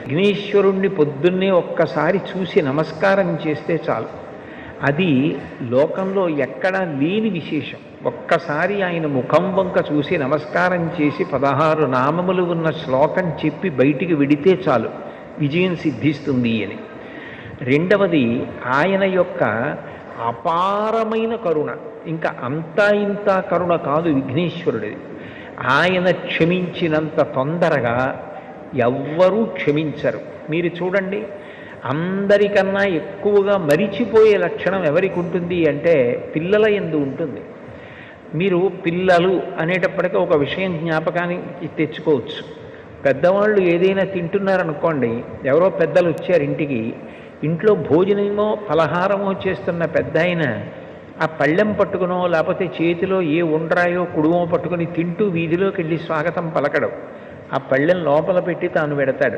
విఘ్నేశ్వరుణ్ణి పొద్దున్నే ఒక్కసారి చూసి నమస్కారం చేస్తే చాలు. అది లోకంలో ఎక్కడా లేని విశేషం. ఒక్కసారి ఆయన ముఖం వంక చూసి నమస్కారం చేసి 16 నామములు ఉన్న శ్లోకం చెప్పి బయటికి విడితే చాలు, విజయం సిద్ధిస్తుంది అని. రెండవది ఆయన యొక్క అపారమైన కరుణ. ఇంకా అంతా ఇంత కరుణ కాదు విఘ్నేశ్వరుడిది. ఆయన క్షమించినంత తొందరగా ఎవ్వరూ క్షమించరు. మీరు చూడండి, అందరికన్నా ఎక్కువగా మరిచిపోయే లక్షణం ఎవరికి ఉంటుంది అంటే పిల్లల యందు ఉంటుంది. మీరు పిల్లలు అనేటప్పటికీ ఒక విషయం జ్ఞాపకానికి తెచ్చుకోవచ్చు. పెద్దవాళ్ళు ఏదైనా తింటున్నారనుకోండి, ఎవరో పెద్దలు వచ్చారు ఇంటికి, ఇంట్లో భోజనమో ఫలహారమో చేస్తున్న పెద్ద ఆయన ఆ పళ్ళెం పట్టుకునో లేకపోతే చేతిలో ఏ ఉండ్రాయో కుడుమో పట్టుకుని తింటూ వీధిలోకి వెళ్ళి స్వాగతం పలకడం, ఆ పళ్ళెం లోపల పెట్టి తాను పెడతాడు.